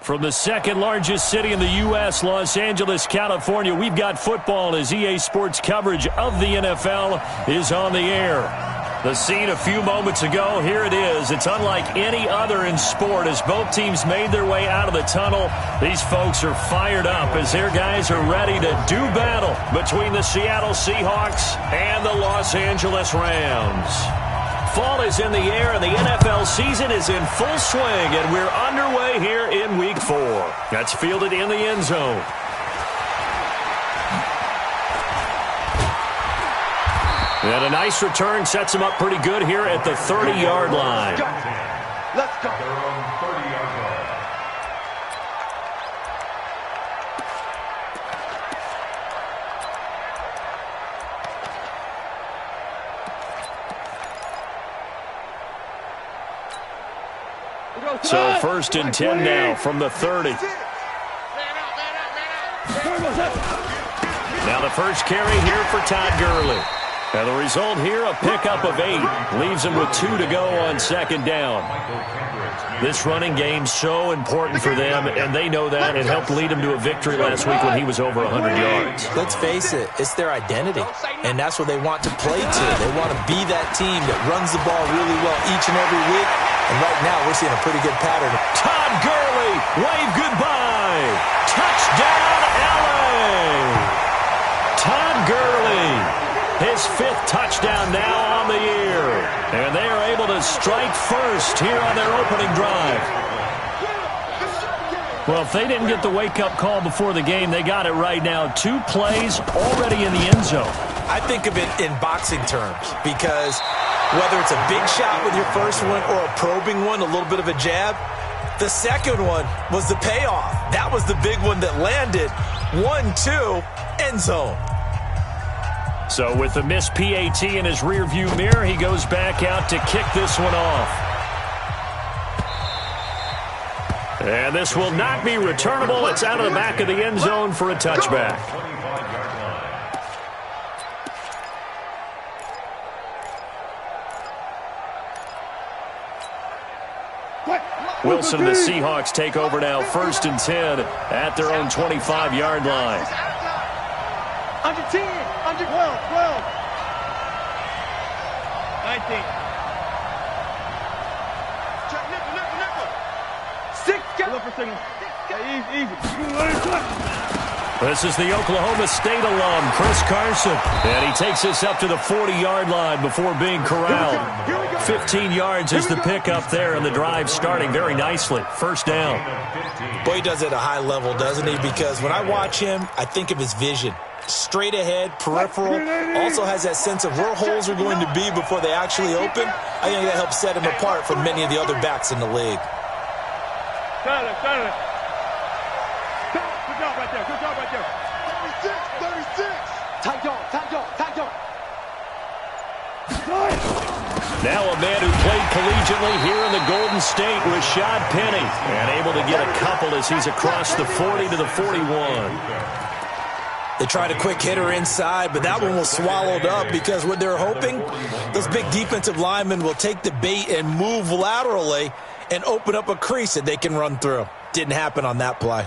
From the second largest city in the U.S., Los Angeles, California, we've got football as EA Sports coverage of the NFL is on the air. The scene a few moments ago, here it is. It's unlike any other in sport as both teams made their way out of the tunnel. These folks are fired up as their guys are ready to do battle between the Seattle Seahawks and the Los Angeles Rams. Fall is in the air, and the NFL season is in full swing, and we're underway here in Week 4. That's fielded in the end zone. And a nice return sets him up pretty good here at the 30-yard line. Let's go. So 1st and 10 now from the 30. Now the first carry here for Todd Gurley. And the result here, a pickup of 8. Leaves him with 2 to go on 2nd down. This running game so important for them, and they know that. It helped lead him to a victory last week when he was over 100 yards. Let's face it, it's their identity, and that's what they want to play to. They want to be that team that runs the ball really well each and every week, and right now we're seeing a pretty good pattern. Todd Gurley, wave goodbye. Touchdown, LA. Todd Gurley, his 5th touchdown now on the year. And they are able to strike first here on their opening drive. Well, if they didn't get the wake-up call before the game, they got it right now. 2 plays already in the end zone. I think of it in boxing terms because whether it's a big shot with your first one or a probing one, a little bit of a jab, the second one was the payoff. That was the big one that landed. 1-2, end zone. So with the missed PAT in his rearview mirror, he goes back out to kick this one off. And this will not be returnable. It's out of the back of the end zone for a touchback. Wilson and the Seahawks take over now, 1st and 10 at their own 25-yard line. Under 10, under 12, 12. 19. Check, nickel. 6, look for signal. Easy. This is the Oklahoma State alum, Chris Carson. And he takes this up to the 40-yard line before being corralled. 15 yards is the pickup there, and the drive starting very nicely. 1st down. Boy, he does it at a high level, doesn't he? Because when I watch him, I think of his vision. Straight ahead, peripheral, also has that sense of where holes are going to be before they actually open. I think that helps set him apart from many of the other backs in the league. Got it. Good job right there. 36. Tight dog. Now a man who played collegiately here in the Golden State, Rashad Penny. And able to get a couple as he's across the 40 to the 41. They tried a quick hitter inside, but that one was swallowed up because what they're hoping, those big defensive linemen will take the bait and move laterally and open up a crease that they can run through. Didn't happen on that play.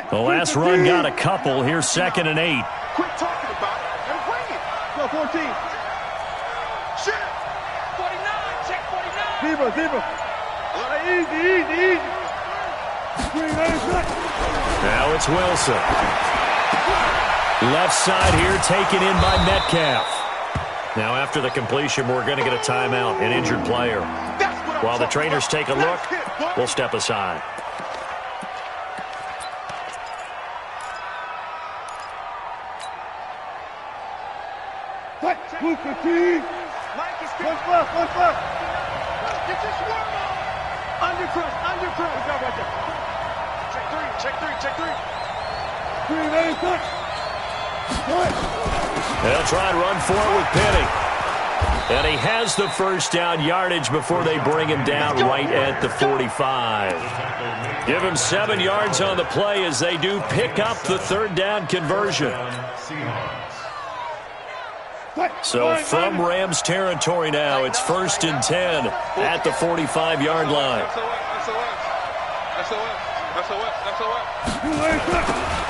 The last run got a couple. Here's 2nd and 8. Quit talking about it and bring it. Go 14. Shit. 49. Check 49. Zebra. Easy. Now it's Wilson. Left side here taken in by Metcalf. Now after the completion, we're going to get a timeout, an injured player. While the trainers take a look, we'll step aside. What's left? Get your swarm on. Under press. Good job right there. Check three. They'll try and run for it with Penny. And he has the 1st down yardage before they bring him down right at the 45. Give him 7 yards on the play as they do pick up the 3rd down conversion. So from Rams territory now, it's 1st and 10 at the 45-yard line.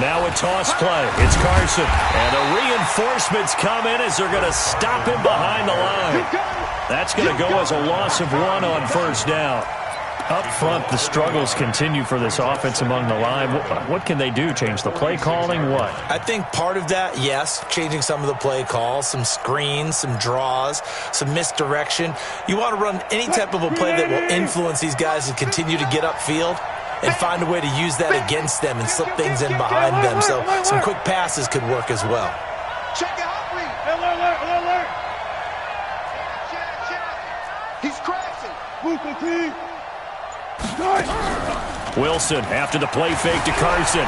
Now a toss play. It's Carson. And the reinforcements come in as they're going to stop him behind the line. That's going to go as a loss of 1 on 1st down. Up front, the struggles continue for this offense among the line. What can they do? Change the play calling? What? I think part of that, yes, changing some of the play calls, some screens, some draws, some misdirection. You want to run any type of a play that will influence these guys to continue to get upfield and find a way to use that against them and slip things in behind them. So some quick passes could work as well. Check it out, please. Alert. He's crashing. Move the team. Wilson after the play fake to Carson.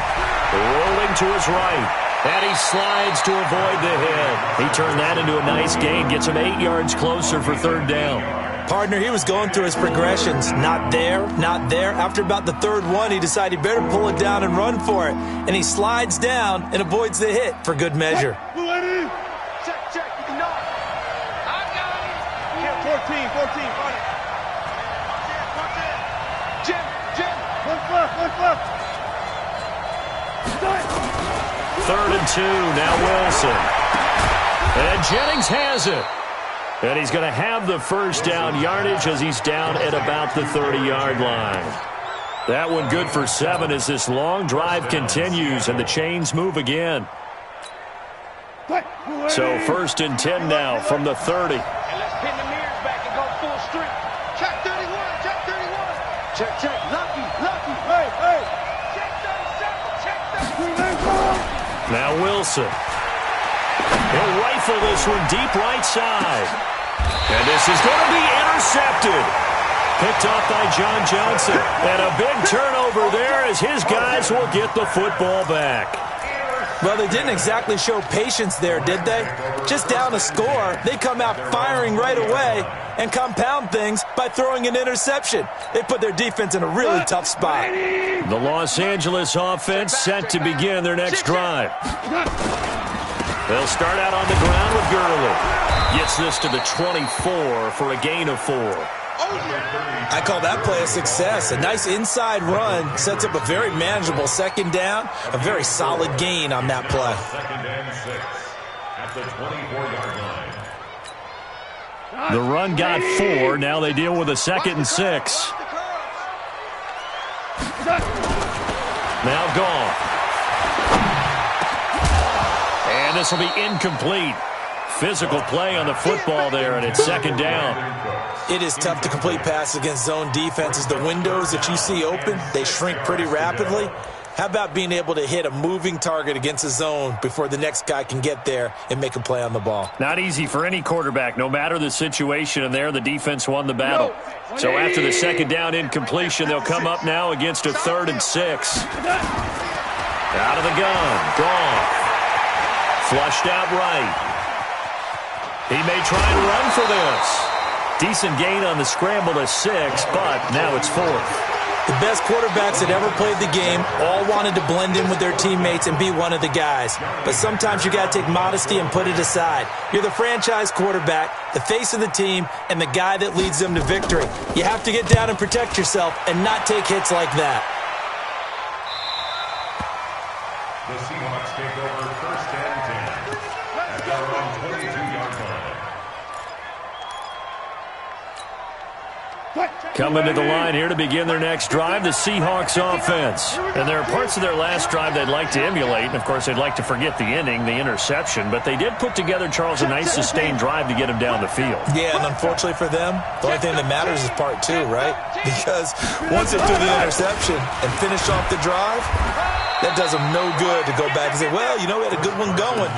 Rolling to his right. And he slides to avoid the hit. He turned that into a nice gain. Gets him 8 yards closer for 3rd down. Partner, he was going through his progressions. Not there, not there. After about the 3rd one, he decided he better pull it down and run for it. And he slides down and avoids the hit for good measure. Check. You can knock. I got it. 14. On it. Jim. Look left. 3rd and 2. Now Wilson. And Jennings has it. And he's going to have the 1st down yardage as he's down at about the 30-yard line. That one good for 7 as this long drive continues and the chains move again. So 1st and 10 now from the 30. And let's pin the mirrors back and go full streak. Check 31. Check. Lucky. Hey. Check 37. Now Wilson. He'll rifle this one deep right side. And this is going to be intercepted. Picked off by John Johnson. And a big turnover there as his guys will get the football back. Well, they didn't exactly show patience there, did they? Just down a score, they come out firing right away and compound things by throwing an interception. They put their defense in a really tough spot. The Los Angeles offense set to begin their next drive. They'll start out on the ground with Gurley. Gets this to the 24 for a gain of 4. I call that play a success. A nice inside run sets up a very manageable 2nd down. A very solid gain on that play. 2nd and 6 at the 24-yard line. The run got 4. Now they deal with a 2nd and 6. Now gone. And this will be incomplete. Physical play on the football there, and it's 2nd down. It is tough to complete passes against zone defenses. The windows that you see open, they shrink pretty rapidly. How about being able to hit a moving target against a zone before the next guy can get there and make a play on the ball? Not easy for any quarterback, no matter the situation, and there the defense won the battle. So after the 2nd down incompletion, they'll come up now against a 3rd and 6. Out of the gun, gone. Flushed out right. He may try and run for this. Decent gain on the scramble to 6, but now it's 4th. The best quarterbacks that ever played the game all wanted to blend in with their teammates and be one of the guys. But sometimes you got to take modesty and put it aside. You're the franchise quarterback, the face of the team, and the guy that leads them to victory. You have to get down and protect yourself and not take hits like that. The Seahawks take over 1st and 10 at their own 22-yard line. Coming to the line here to begin their next drive, the Seahawks offense. And there are parts of their last drive they'd like to emulate. And, of course, they'd like to forget the inning, the interception. But they did put together, Charles, a nice sustained drive to get him down the field. Yeah, and unfortunately for them, the only thing that matters is part 2, right? Because once they threw the interception and finished off the drive, that does them no good to go back and say, well, you know, we had a good one going.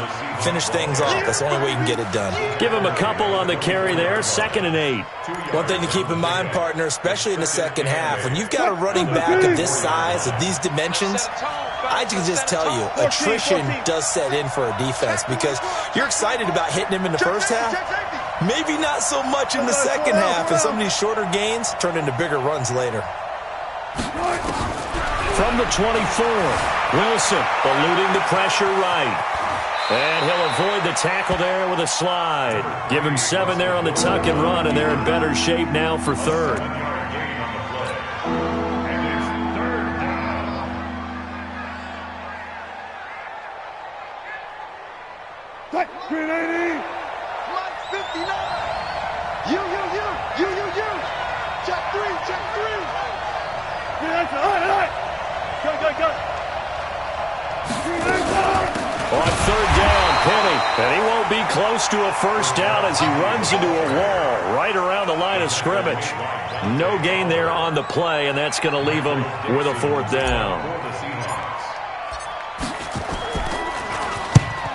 Finish things off. That's the only way you can get it done. Give him a couple on the carry there, 2nd and 8. One thing to keep in mind, partner, especially in the second half, when you've got a running back of this size, of these dimensions, I can just tell you, attrition does set in for a defense because you're excited about hitting him in the first half. Maybe not so much in the second half, and some of these shorter gains turn into bigger runs later. From the 24, Wilson eluding the pressure right. And he'll avoid the tackle there with a slide. Give him 7 there on the tuck and run, and they're in better shape now for third. Mike's 59. You. Check three. Go. On third down, Penny. And he won't be close to a first down as he runs into a wall right around the line of scrimmage. No gain there on the play, and that's going to leave him with a fourth down.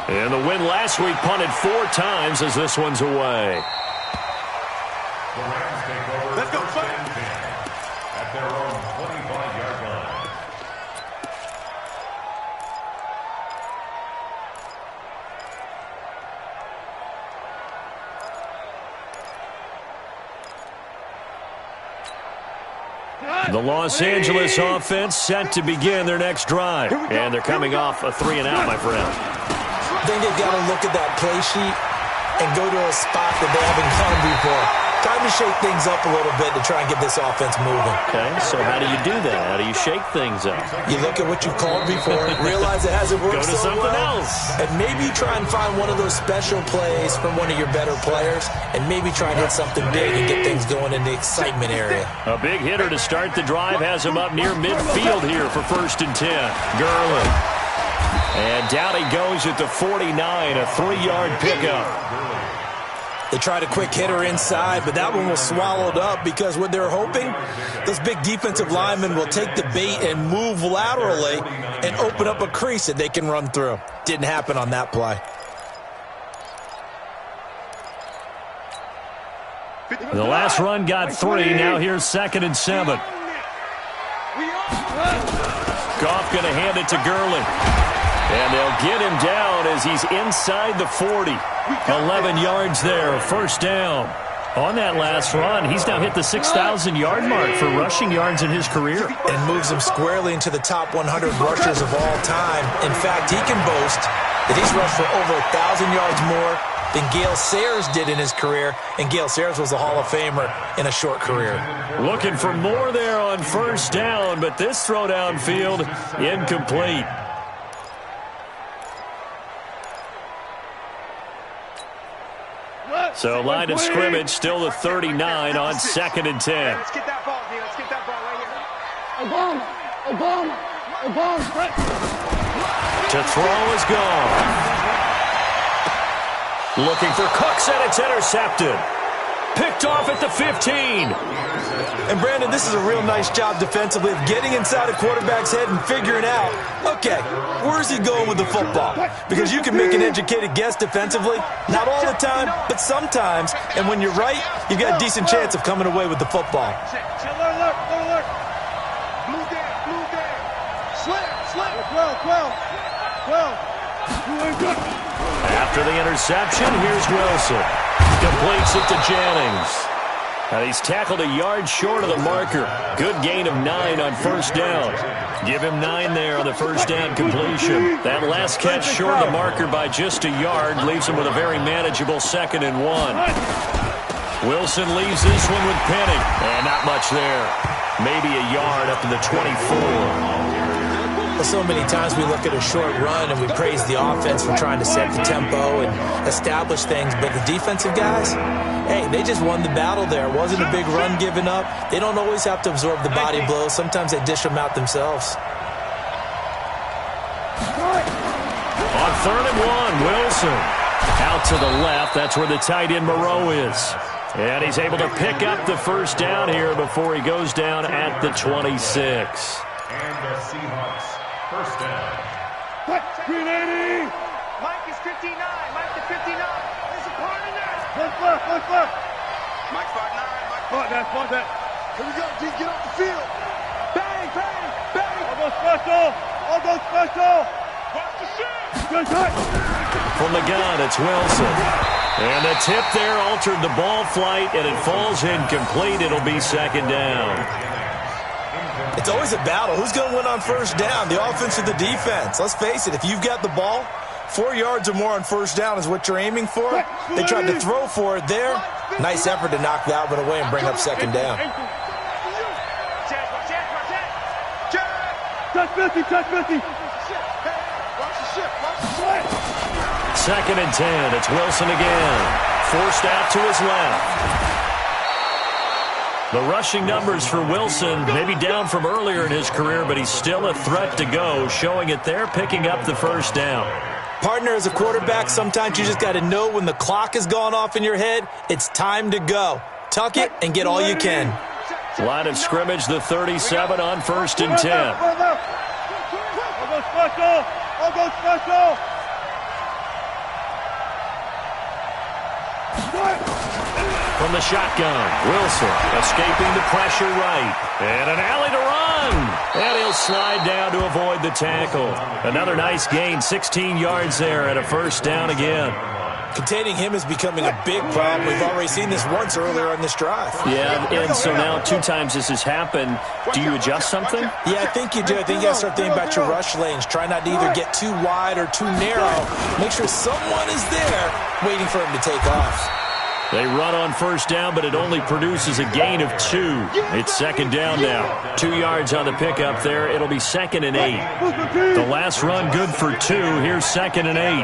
And the win last week punted 4 times as this one's away. The Rams take over. Let's go, first and 10 at their own 25-yard line. The Los Angeles offense set to begin their next drive. And they're coming off a 3-and-out, my friend. I think they've got to look at that play sheet and go to a spot that they haven't gone before. Time to shake things up a little bit to try and get this offense moving. Okay, so how do you do that? How do you shake things up? You look at what you've called before, realize it hasn't worked Go to so something well, else. and maybe try and find one of those special plays from one of your better players, and maybe try and hit something big and get things going in the excitement area. A big hitter to start the drive has him up near midfield here for 1st and 10. Gurley. And down he goes at the 49, a 3-yard pickup. They tried a quick hitter inside, but that one was swallowed up because what they're hoping, those big defensive linemen will take the bait and move laterally and open up a crease that they can run through. Didn't happen on that play. The last run got 3. Now here's 2nd and 7. Goff going to hand it to Gurley. And they'll get him down as he's inside the 40. 11 yards there, 1st down. On that last run, he's now hit the 6,000-yard mark for rushing yards in his career. And moves him squarely into the top 100 rushers of all time. In fact, he can boast that he's rushed for over 1,000 yards more than Gale Sayers did in his career. And Gale Sayers was a Hall of Famer in a short career. Looking for more there on 1st down, but this throw downfield incomplete. So line of scrimmage still the 39 on 2nd and 10. Let's get that ball, D. Let's get that ball right here. Obama. To throw is gone. Looking for Cooks, and it's intercepted. Picked off at the 15. And Brandon, this is a real nice job defensively of getting inside a quarterback's head and figuring out, okay, where's he going with the football? Because you can make an educated guess defensively, not all the time, but sometimes. And when you're right, you've got a decent chance of coming away with the football. Alert. Blue down. Slip. 12. After the interception, here's Wilson. Completes it to Jennings. And he's tackled a yard short of the marker. Good gain of 9 on 1st down. Give him 9 there on the 1st down completion. That last catch short of the marker by just a yard leaves him with a very manageable 2nd and 1. Wilson leaves this one with Penny. And not much there. Maybe a yard up to the 24. So many times we look at a short run and we praise the offense for trying to set the tempo and establish things, but the defensive guys, hey, they just won the battle there. It wasn't a big run given up. They don't always have to absorb the body blows. Sometimes they dish them out themselves. On 3rd and 1, Wilson. Out to the left, that's where the tight end Moreau is. And he's able to pick up the 1st down here before he goes down at the 26. And the Seahawks, 1st down. Mike is 59. There's a corner there. Left. Mike spot 9. Spot that. Here we go, D. Get off the field. Bang. I'll go special. Watch the shit. Good touch. From the gun, it's Wilson. And the tip there altered the ball flight, and it falls incomplete. It'll be 2nd down. It's always a battle. Who's going to win on 1st down, the offense or the defense? Let's face it, if you've got the ball, 4 yards or more on first down is what you're aiming for. They tried to throw for it there. Nice effort to knock that one away and bring up second down. Second and 10. It's Wilson again. Forced out to his left. The rushing numbers for Wilson maybe down from earlier in his career, but he's still a threat to go, showing it there, picking up the first down. Partner, as a quarterback, sometimes you just got to know when the clock has gone off in your head, it's time to go. Tuck it and get all you can. Line of scrimmage, the 37 on first and 10. I'll go special. From the shotgun, Wilson escaping the pressure right. And an alley to run. And he'll slide down to avoid the tackle. Another nice gain, 16 yards there, and a first down again. Containing him is becoming a big problem. We've already seen this once earlier on this drive. Yeah, and so now 2 times this has happened. Do you adjust something? Yeah, I think you do. I think you got to start thinking about your rush lanes. Try not to either get too wide or too narrow. Make sure someone is there waiting for him to take off. They run on first down, but it only produces a gain of 2. It's second down now. 2 yards on the pickup there. It'll be second and 8. The last run good for 2. Here's second and 8.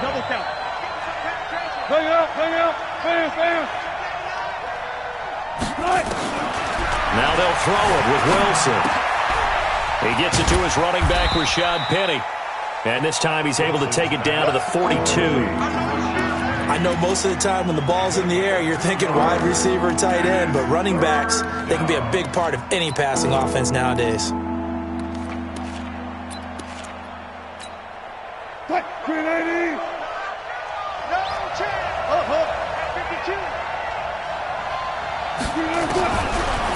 Double count. Bring it up, bam. Now they'll throw it with Wilson. He gets it to his running back, Rashad Penny. And this time he's able to take it down to the 42. I know most of the time when the ball's in the air, you're thinking wide receiver, tight end, but running backs, they can be a big part of any passing offense nowadays.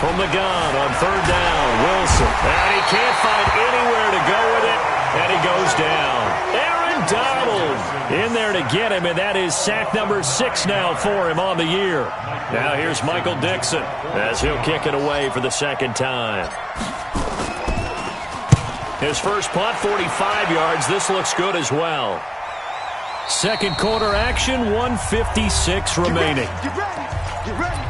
From the gun on third down, Wilson. And he can't find anywhere to go with it, and he goes down. Aaron Donald in there to get him, and that is sack number 6 now for him on the year. Now here's Michael Dixon as he'll kick it away for the second time. His first punt, 45 yards. This looks good as well. Second quarter action, 1:56 remaining. Get ready.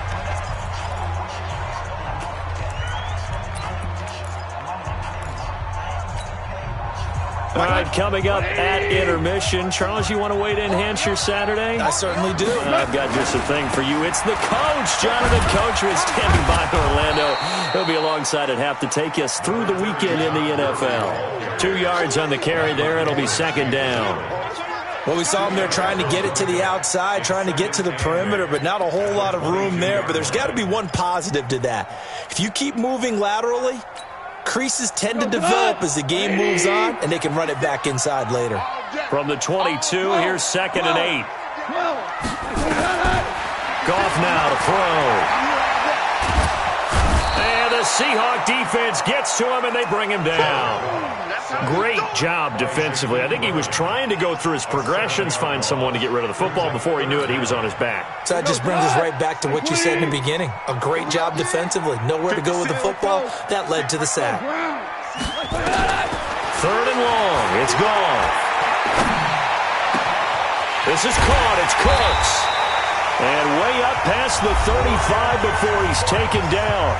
All right, coming up at intermission. Charles, you want to wait to enhance your Saturday? I certainly do. I've got just a thing for you. It's the coach, Jonathan Coachman, standing by in Orlando. He'll be alongside at half to take us through the weekend in the NFL. 2 yards on the carry there. It'll be second down. Well, we saw him there trying to get it to the outside, trying to get to the perimeter, but not a whole lot of room there. But there's got to be one positive to that. If you keep moving laterally, creases tend to develop as the game moves on, and they can run it back inside later. From the 22, here's second and 8. Goff now to throw. And the Seahawk defense gets to him, and they bring him down. Great job defensively. I think he was trying to go through his progressions, find someone to get rid of the football. Before he knew it, he was on his back. So that just brings us right back to what you said in the beginning. A great job defensively. Nowhere to go with the football. That led to the sack. Third and long. It's gone. This is caught. It's Cooks. And way up past the 35 before he's taken down.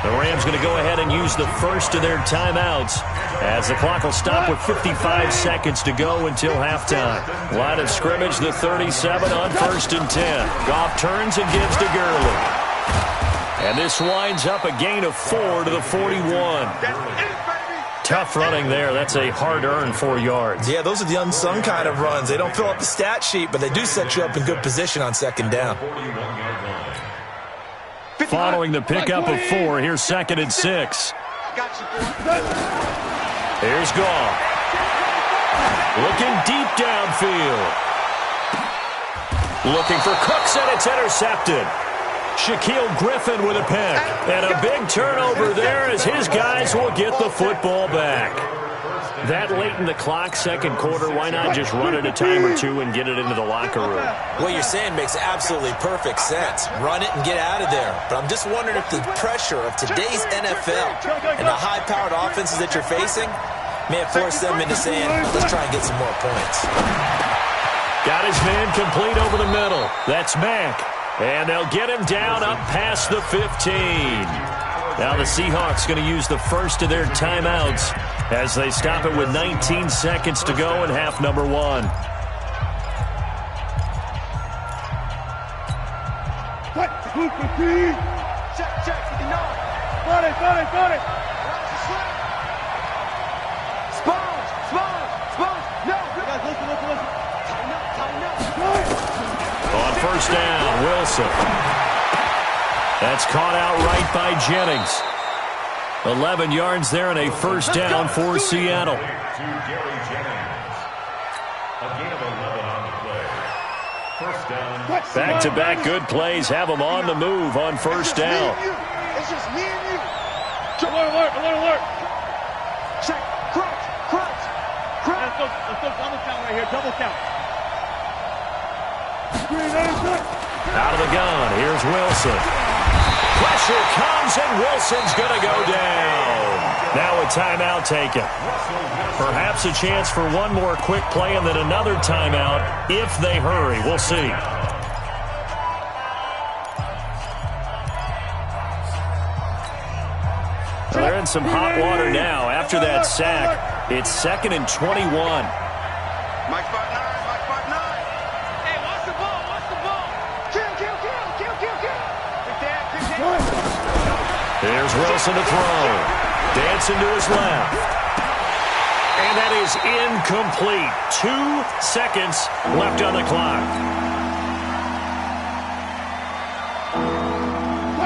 The Rams going to go ahead and use the first of their timeouts as the clock will stop with 55 seconds to go until halftime. Line of scrimmage, the 37 on first and 10. Goff turns and gives to Gurley. And this winds up a gain of 4 to the 41. Tough running there. That's a hard-earned 4 yards. Yeah, those are the unsung kind of runs. They don't fill up the stat sheet, but they do set you up in good position on second down. Following the pickup of 4, here's second and 6. Here's Goff. Looking deep downfield. Looking for Cooks, and it's intercepted. Shaquille Griffin with a pick. And a big turnover there as his guys will get the football back. That late in the clock, second quarter, why not just run it a time or two and get it into the locker room? What you're saying makes absolutely perfect sense. Run it and get out of there. But I'm just wondering if the pressure of today's NFL and the high-powered offenses that you're facing, may have forced them into saying, let's try and get some more points. Got his man complete over the middle. That's Mack. And they'll get him down up past the 15. Now the Seahawks going to use the first of their timeouts as they stop it with 19 seconds to go in half number 1. Check. Got it. Sponge. No. Guys, listen. Tighten up. On first down, Wilson. That's caught out right by Jennings. 11 yards there and a first down for Seattle. To Gary Jennings. A gain of 11 on the play. First down. Back-to-back good plays have them on the move on first down. It's just me and you. Alert. Check. Crunch. Let's go double count right here. Double count. Out of the gun, here's Wilson. Pressure comes, and Wilson's going to go down. Now a timeout taken. Perhaps a chance for one more quick play and then another timeout if they hurry. We'll see. Well, they're in some hot water now. After that sack, it's 2nd and 21. Mike spot 9. Hey, watch the ball. Kill. Here's Wilson to throw. Dancing to his left. And that is incomplete. 2 seconds left on the clock.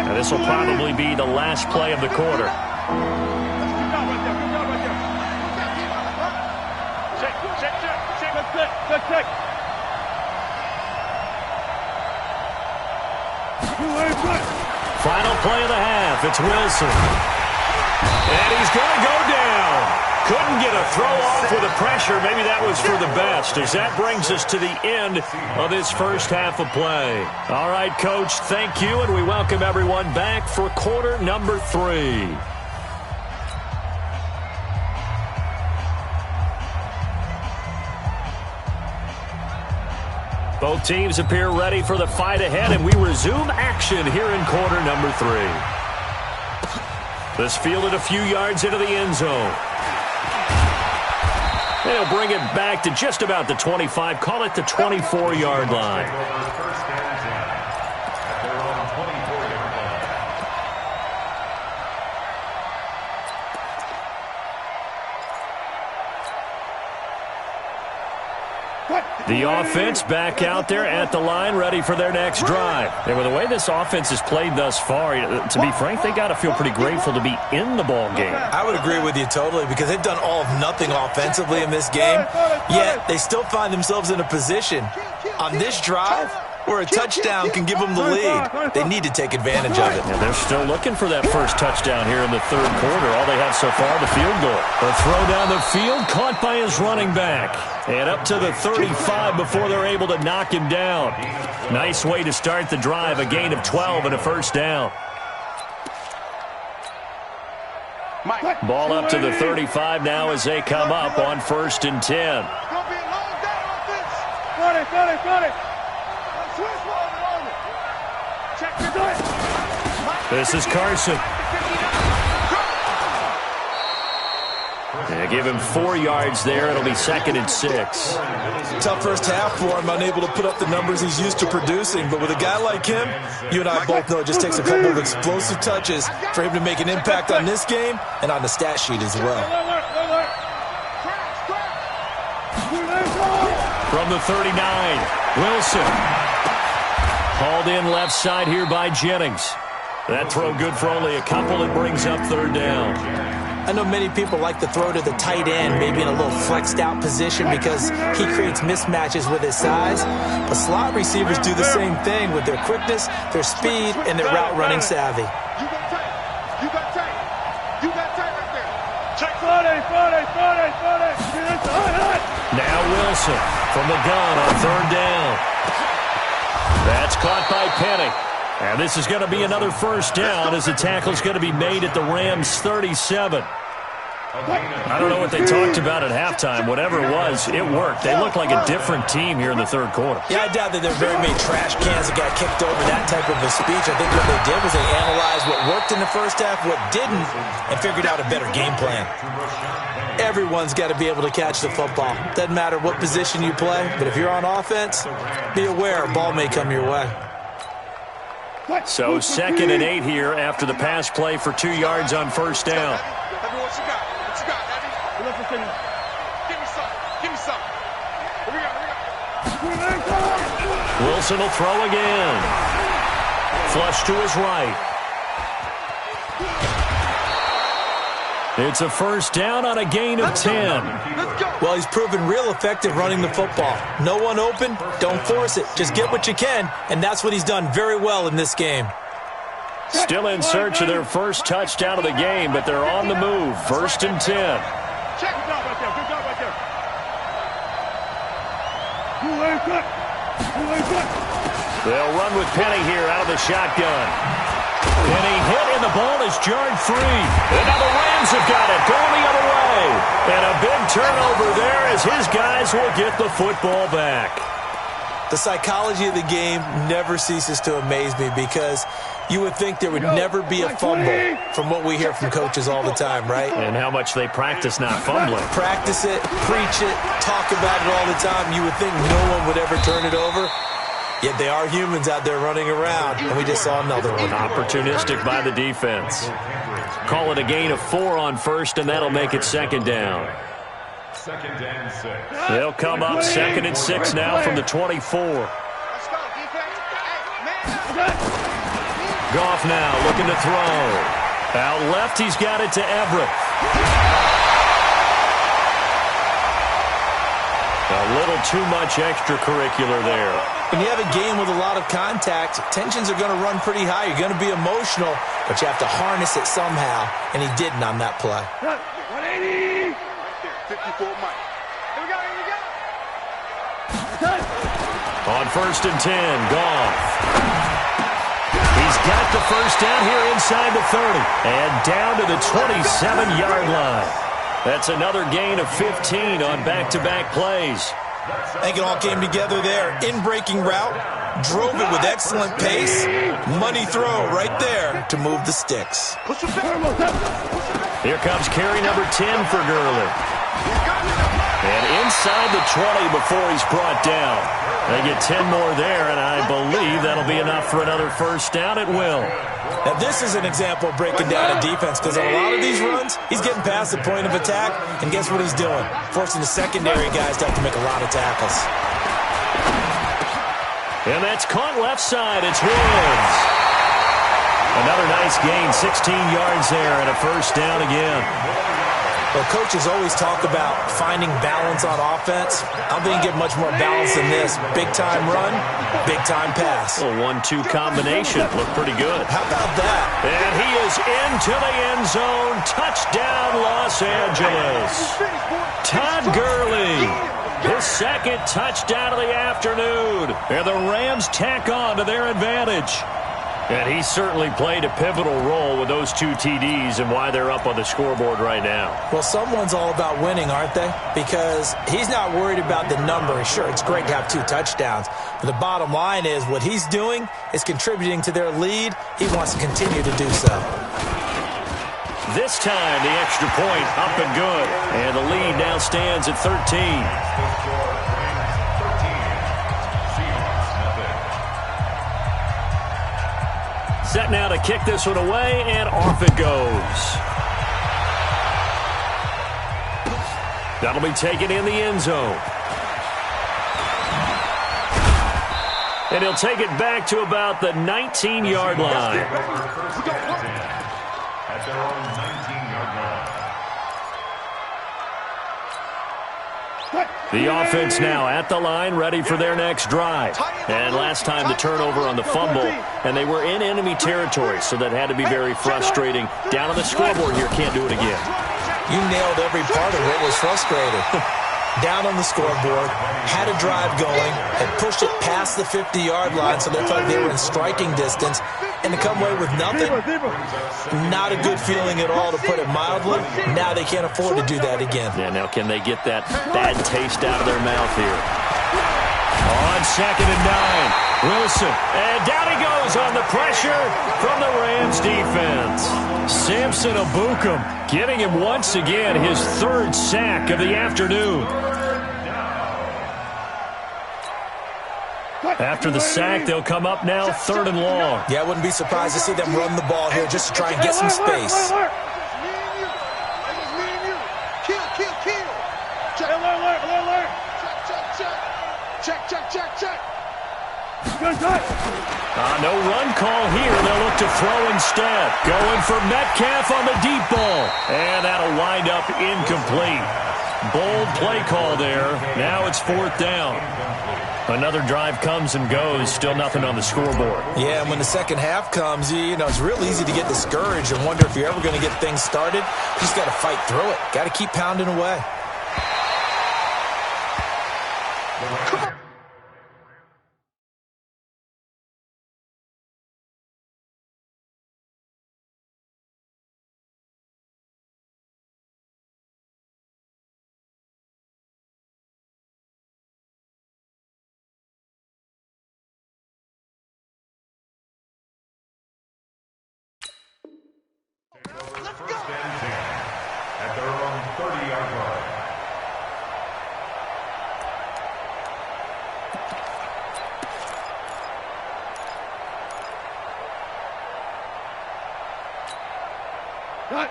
Now this will probably be the last play of the quarter. Check. Final play of the half. It's Wilson. And he's going to go down. Couldn't get a throw off with the pressure. Maybe that was for the best, as that brings us to the end of this first half of play. All right, Coach, thank you, and we welcome everyone back for quarter number 3. Both teams appear ready for the fight ahead, and we resume action here in quarter number 3. This fielded a few yards into the end zone. They'll bring it back to just about the 25, call it the 24-yard line. First and 10 at their own 24-yard line. The offense back out there at the line, ready for their next drive. And with the way this offense has played thus far, to be frank, they got to feel pretty grateful to be in the ball game. I would agree with you totally, because they've done all of nothing offensively in this game, yet they still find themselves in a position on this drive where a touchdown can give them the lead. They need to take advantage of it. And they're still looking for that first touchdown here in the third quarter. All they have so far, the field goal. A throw down the field, caught by his running back. And up to the 35 before they're able to knock him down. Nice way to start the drive, a gain of 12 and a first down. Ball up to the 35 now as they come up on 1st and 10. This is Carson. They give him 4 yards there. It'll be 2nd and 6. Tough first half for him, unable to put up the numbers he's used to producing. But with a guy like him, you and I both know it just takes a couple of explosive touches for him to make an impact on this game and on the stat sheet as well. From the 39, Wilson. Hauled in left side here by Jennings. That throw good for only a couple. It brings up 3rd down. I know many people like to throw to the tight end, maybe in a little flexed out position because he creates mismatches with his size. But slot receivers do the same thing with their quickness, their speed, and their route running savvy. You got tight. You got tight right there. Check. Friday. Now Wilson from the gun on 3rd down. That's caught by Penny. And this is going to be another first down as the tackle's going to be made at the Rams 37. I don't know what they talked about at halftime. Whatever it was, it worked. They looked like a different team here in the third quarter. Yeah, I doubt that there are very many trash cans that got kicked over that type of a speech. I think what they did was they analyzed what worked in the first half, what didn't, and figured out a better game plan. Everyone's got to be able to catch the football. Doesn't matter what position you play, but if you're on offense, be aware a ball may come your way. So 2nd and 8 here after the pass play for 2 yards on first down. Give me some. Here we go. Wilson will throw again. Flush to his right. It's a first down on a gain of 10. Well, he's proven real effective running the football. No one open, don't force it. Just get what you can, and that's what he's done very well in this game. Still in search of their first touchdown of the game, but they're on the move. 1st and 10. Check. Good job right there. They'll run with Penny here out of the shotgun. Penny hit, and the ball is jarred free. And now the Rams have got it, going the other way. And a big turnover there as his guys will get the football back. The psychology of the game never ceases to amaze me because you would think there would never be a fumble from what we hear from coaches all the time, right? And how much they practice not fumbling. Practice it, preach it, talk about it all the time. You would think no one would ever turn it over. Yet they are humans out there running around, and we just saw another one. Opportunistic by the defense. Call it a gain of 4 on first, and that'll make it 2nd down. 2nd and 6. They'll come up 2nd and 6 now from the 24. Let's go, defense. Hey, man. Goff now looking to throw. Out left, he's got it to Everett. A little too much extracurricular there. When you have a game with a lot of contact, tensions are going to run pretty high. You're going to be emotional, but you have to harness it somehow, and he didn't on that play. 180. 54 Mike. Here we go. On 1st and 10, Goff. He's got the first down here inside the 30 and down to the 27-yard line. That's another gain of 15 on back-to-back plays. I think it all came together there. In-breaking route, drove it with excellent pace. Money throw right there to move the sticks. Here comes carry number 10 for Gurley. And inside the 20 before he's brought down. They get 10 more there, and I believe that'll be enough for another first down. It will. Now, this is an example of breaking down a defense because on a lot of these runs, he's getting past the point of attack, and guess what he's doing? Forcing the secondary guys to have to make a lot of tackles. And that's caught left side. It's Woods. Another nice gain, 16 yards there, and a first down again. Well, coaches always talk about finding balance on offense. I don't think you get much more balance than this. Big-time run, big-time pass. A 1-2 combination. Looked pretty good. How about that? And he is into the end zone. Touchdown, Los Angeles. Todd Gurley, his 2nd touchdown of the afternoon. And the Rams tack on to their advantage. And he certainly played a pivotal role with those 2 TDs and why they're up on the scoreboard right now. Well, someone's all about winning, aren't they? Because he's not worried about the number. Sure, it's great to have 2 touchdowns. But the bottom line is what he's doing is contributing to their lead. He wants to continue to do so. This time, the extra point up and good. And the lead now stands at 13. Set now to kick this one away, and off it goes. That'll be taken in the end zone. And he'll take it back to about the 19-yard line. At their own 19-yard line. The offense now at the line, ready for their next drive. And last time the turnover on the fumble, and they were in enemy territory, so that had to be very frustrating. Down on the scoreboard here, can't do it again. You nailed every part of what was frustrating. Down on the scoreboard, had a drive going, had pushed it past the 50-yard line so they felt like they were in striking distance, and to come away with nothing, not a good feeling at all, to put it mildly. Now they can't afford to do that again. Yeah, now can they get that bad taste out of their mouth here? On 2nd and 9, Wilson. And down he goes on the pressure from the Rams defense. Samson Abukum getting him once again his 3rd sack of the afternoon. After the sack, they'll come up now 3rd and long. Yeah, I wouldn't be surprised to see them run the ball here just to try and get some space. Check. No run call here. They'll look to throw instead. Going for Metcalf on the deep ball. And that'll wind up incomplete. Bold play call there. Now it's 4th down. Another drive comes and goes. Still nothing on the scoreboard. Yeah, and when the second half comes, you know, it's real easy to get discouraged and wonder if you're ever going to get things started. You just got to fight through it. Got to keep pounding away. First and 10 at their own 30-yard line.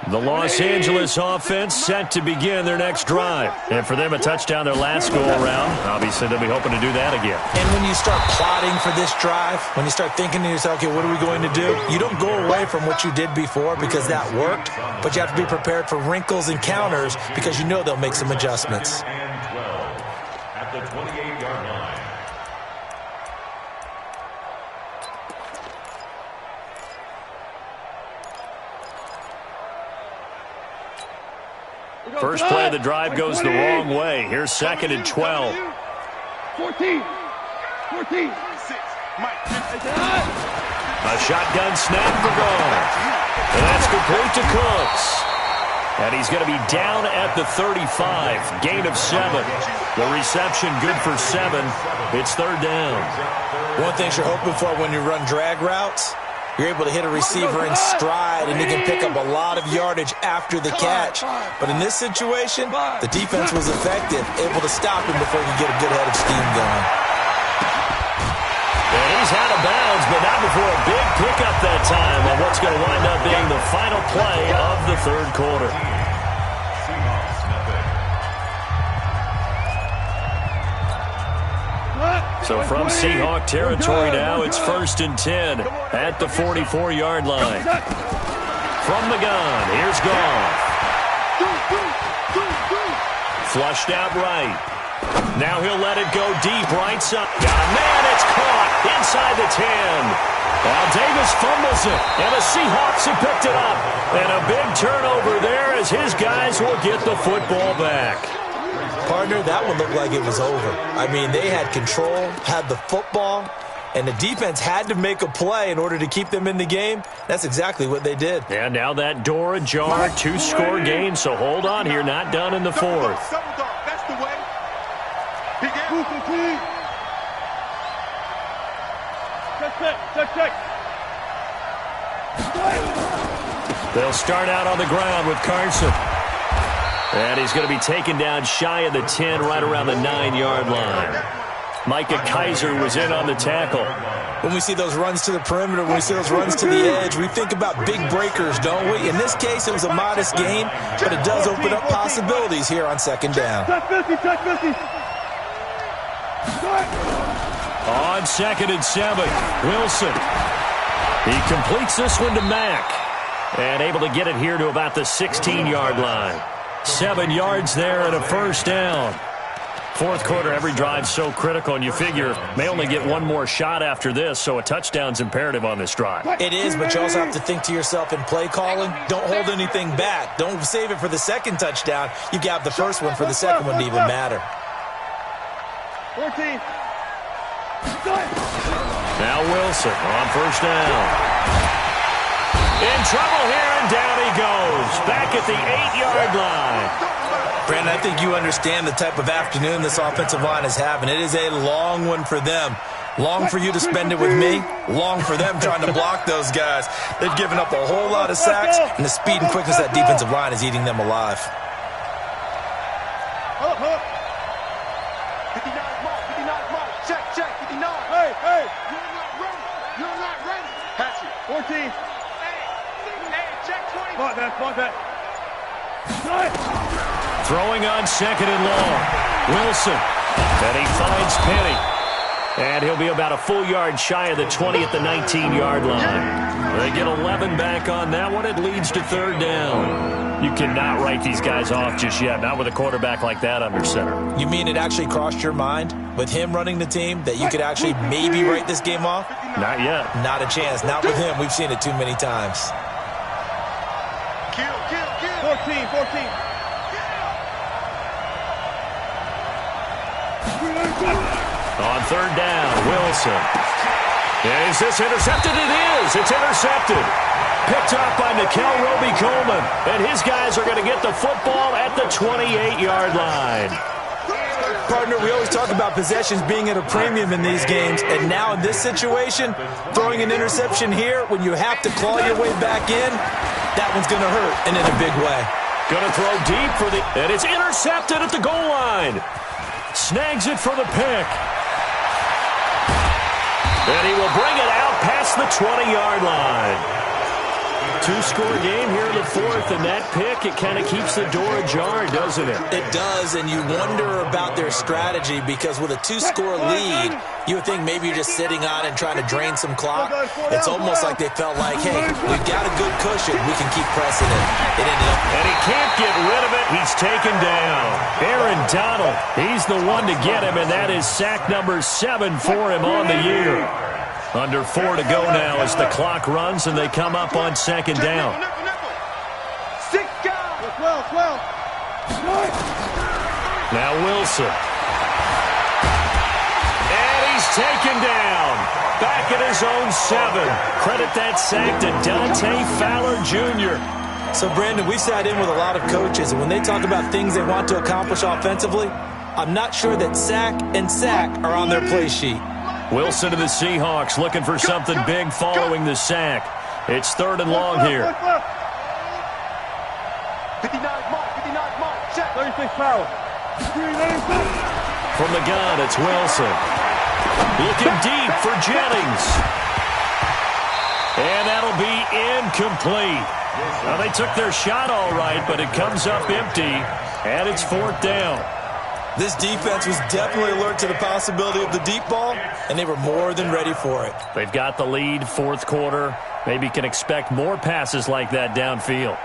The Los Angeles offense set to begin their next drive. And for them, a touchdown their last go-around. Obviously, they'll be hoping to do that again. And when you start plotting for this drive, when you start thinking to yourself, okay, what are we going to do? You don't go away from what you did before because that worked, but you have to be prepared for wrinkles and counters because you know they'll make some adjustments. And 12 at the 28-yard line. First play of the drive goes the wrong way. Here's 2nd and 12. 14. A shotgun snap for goal. And that's complete to Cooks. And he's going to be down at the 35. Gain of 7. The reception good for 7. It's 3rd down. One thing you're hoping for when you run drag routes, you're able to hit a receiver in stride, and he can pick up a lot of yardage after the catch. But in this situation, the defense was effective, able to stop him before he could get a good head of steam going. And he's out of bounds, but not before a big pickup that time on what's going to wind up being the final play of the 3rd quarter. So from Seahawk territory now, it's 1st and 10 at the 44-yard line. From the gun, here's Goff. Flushed out right. Now he'll let it go deep right side. Got a man, it's caught inside the 10. Now Davis fumbles it, and the Seahawks have picked it up. And a big turnover there as his guys will get the football back. Partner, that one looked like it was over. I mean, they had control, had the football, and the defense had to make a play in order to keep them in the game. That's exactly what they did. And now that door ajar, 2-score game, so hold on here, not done in the 4th. That's the way. Check. They'll start out on the ground with Carson. And he's going to be taken down shy of the 10, right around the 9-yard line. Micah Kaiser was in on the tackle. When we see those runs to the perimeter, when we see those runs to the edge, we think about big breakers, don't we? In this case, it was a modest gain, but it does open up possibilities here on 2nd down. Check 50. On 2nd and 7, Wilson. He completes this one to Mack. And able to get it here to about the 16-yard line. 7 yards there and a 1st down. 4th quarter, every drive so critical, and you figure may only get one more shot after this, so a touchdown's imperative on this drive. It is, but you also have to think to yourself in play calling, don't hold anything back. Don't save it for the 2nd touchdown. You got the 1st one for the 2nd one to even matter. 14. Now Wilson on first down. In trouble here, and down he goes. Back at the 8-yard line. Brandon, I think you understand the type of afternoon this offensive line is having. It is a long one for them. Long for you to spend it with me. Long for them trying to block those guys. They've given up a whole lot of sacks, and the speed and quickness of that defensive line is eating them alive. 59 mark, 59 mark. Check, 59. Hey, you're not ready. You're not ready. Pass it. 14. Hey, check 20. Mark that. Throwing on second and long. Wilson. And he finds Penny. And he'll be about a full yard shy of the 20 at the 19-yard line. They get 11 back on that one. It leads to third down. You cannot write these guys off just yet, not with a quarterback like that under center. You mean it actually crossed your mind with him running the team that you could actually maybe write this game off? Not yet. Not a chance. Not with him. We've seen it too many times. Kill. 14. On third down, Wilson. Is this intercepted? It is. It's intercepted. Picked up by Nikel Roby-Coleman. And his guys are going to get the football at the 28-yard line. Partner, we always talk about possessions being at a premium in these games. And now in this situation, throwing an interception here when you have to claw your way back in, that one's going to hurt, and in a big way. Going to throw deep for the... And it's intercepted at the goal line. Snags it for the pick. And he will bring it out past the 20-yard line. Two-score game here in the fourth, and that pick, it kind of keeps the door ajar, doesn't it? It does, and you wonder about their strategy because with a two-score lead, you would think maybe you're just sitting on and trying to drain some clock. It's almost like they felt like, hey, we've got a good cushion. We can keep pressing it. It ended up. And he can't get rid of it. He's taken down. Aaron Donald, he's the one to get him, and that is sack number 7 for him on the year. Under 4 to go now as the clock runs and they come up on second down. 6 guys. 12. Now Wilson. And he's taken down. Back at his own 7. Credit that sack to Dante Fowler Jr. So, Brandon, we sat in with a lot of coaches, and when they talk about things they want to accomplish offensively, I'm not sure that sack and sack are on their play sheet. Wilson to the Seahawks looking for something big following the sack. It's third and long here. 59 mark. Check. 36 power. From the gun, it's Wilson. Looking deep for Jennings. And that'll be incomplete. Well, they took their shot all right, but it comes up empty, and it's fourth down. This defense was definitely alert to the possibility of the deep ball, and they were more than ready for it. They've got the lead, fourth quarter. Maybe can expect more passes like that downfield.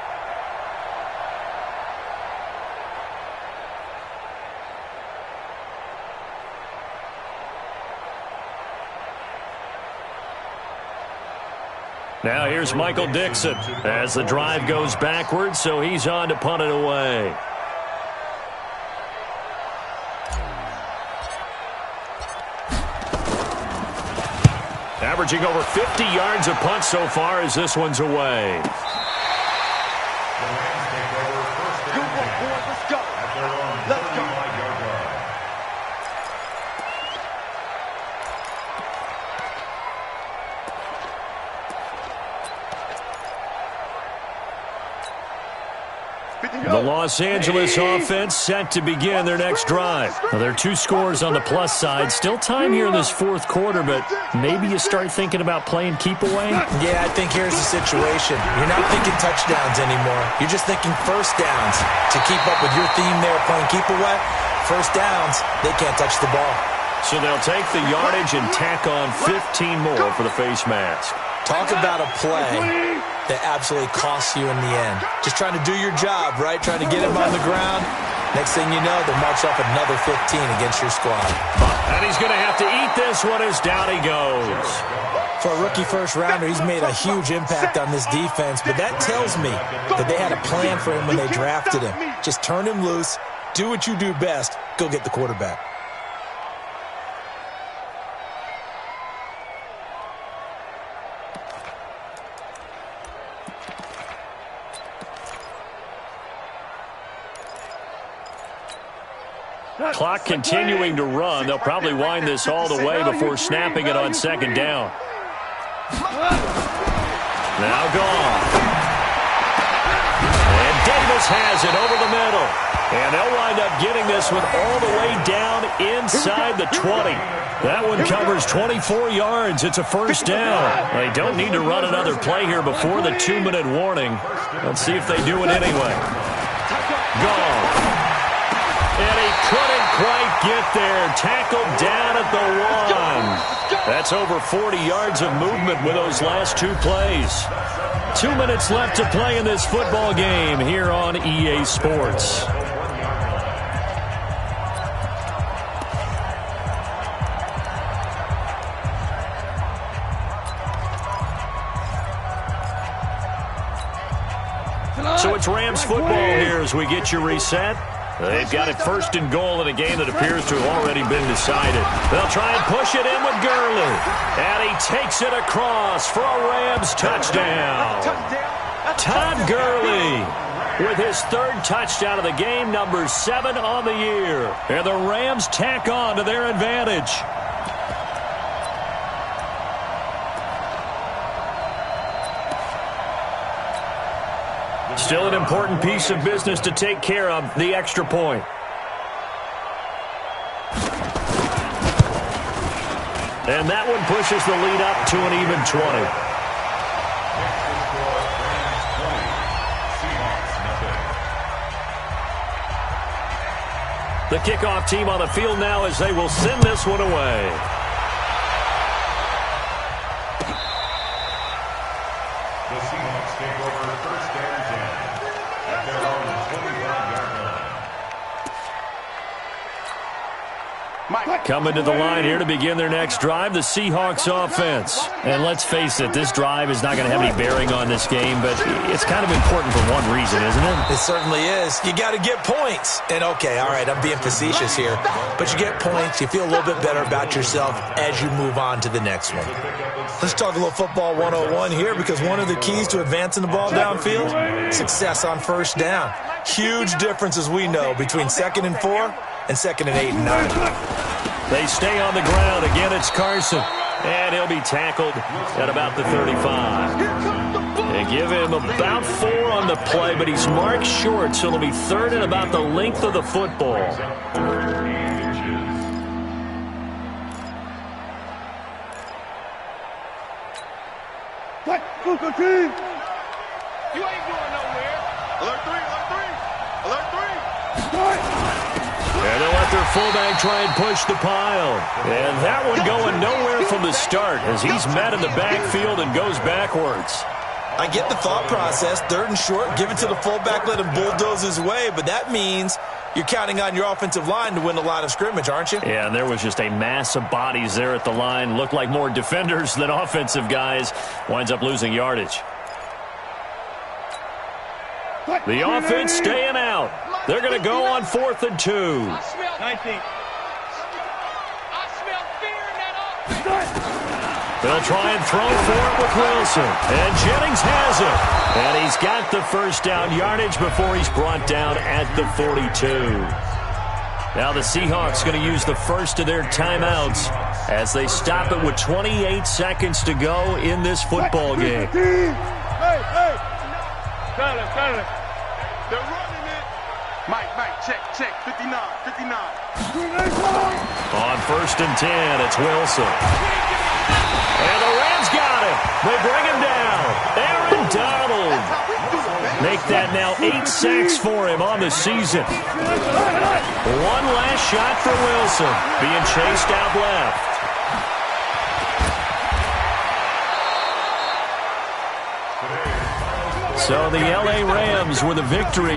Now here's Michael Dixon as the drive goes backwards, so he's on to punt it away. Averaging over 50 yards a punt so far as this one's away. Good one, boys. Let's go. Let's go. The Los Angeles offense set to begin their next drive. Now, there are 2 scores on the plus side. Still time here in this fourth quarter, but maybe you start thinking about playing keep away? Yeah, I think here's the situation. You're not thinking touchdowns anymore. You're just thinking first downs. To keep up with your theme there playing keep away, first downs, they can't touch the ball. So they'll take the yardage and tack on 15 more for the face mask. Talk about a play that absolutely costs you in the end. Just trying to do your job, right? Trying to get him on the ground. Next thing you know, they'll march off another 15 against your squad. And he's going to have to eat this one as down he goes. For a rookie first-rounder, he's made a huge impact on this defense, but that tells me that they had a plan for him when they drafted him. Just turn him loose, do what you do best, go get the quarterback. Clock continuing to run. They'll probably wind this all the way before snapping it on second down. Now gone. And Davis has it over the middle. And they'll wind up getting this one all the way down inside the 20. That one covers 24 yards. It's a first down. They don't need to run another play here before the 2-minute warning. Let's see if they do it anyway. Gone. And he couldn't quite get there. Tackled down at the 1. That's over 40 yards of movement with those last 2 plays. 2 minutes left to play in this football game here on EA Sports. So it's Rams football here as we get you reset. They've got it first and goal in a game that appears to have already been decided. They'll try and push it in with Gurley. And he takes it across for a Rams touchdown. Todd Gurley with his 3rd touchdown of the game, number 7 on the year. And the Rams tack on to their advantage. Still an important piece of business to take care of, the extra point. And that one pushes the lead up to an even 20. The kickoff team on the field now as they will send this one away. The Seahawks take over first and 10 at their own 25-yard line. Coming to the line here to begin their next drive, the Seahawks offense. And let's face it, this drive is not going to have any bearing on this game, but it's kind of important for one reason, isn't it? It certainly is. You got to get points. And okay, all right, I'm being facetious here, but you get points, you feel a little bit better about yourself as you move on to the next one. Let's talk a little football 101 here, because one of the keys to advancing the ball downfield, success on first down. Huge difference, as we know, between 2nd and 4 and 2nd and 8 and 9. They stay on the ground. Again, it's Carson. And he'll be tackled at about the 35. They give him about 4 on the play, but he's marked short, so it'll be 3rd and about the length of the football. You ain't going nowhere. Alert 3, alert 3, alert 3. And they'll let their fullback try and push the pile. And that one going nowhere from the start as he's met in the backfield and goes backwards. I get the thought process. 3rd and short, give it to the fullback, let him bulldoze his way. But that means you're counting on your offensive line to win the line of scrimmage, aren't you? Yeah, and there was just a mass of bodies there at the line. Looked like more defenders than offensive guys. Winds up losing yardage. The offense staying out. They're going to go on 4th and 2. I smell fear in that offense. They'll try and throw for it with Wilson. And Jennings has it. And he's got the first down yardage before he's brought down at the 42. Now the Seahawks going to use the first of their timeouts as they stop it with 28 seconds to go in this football game. Hey. Tyler. They're running it. Mike, check. 59. On 1st and 10, it's Wilson. And the Rams got him. They bring him down. Aaron Donald. Make that now 8 sacks for him on the season. One last shot for Wilson. Being chased out left. So the LA Rams with a victory.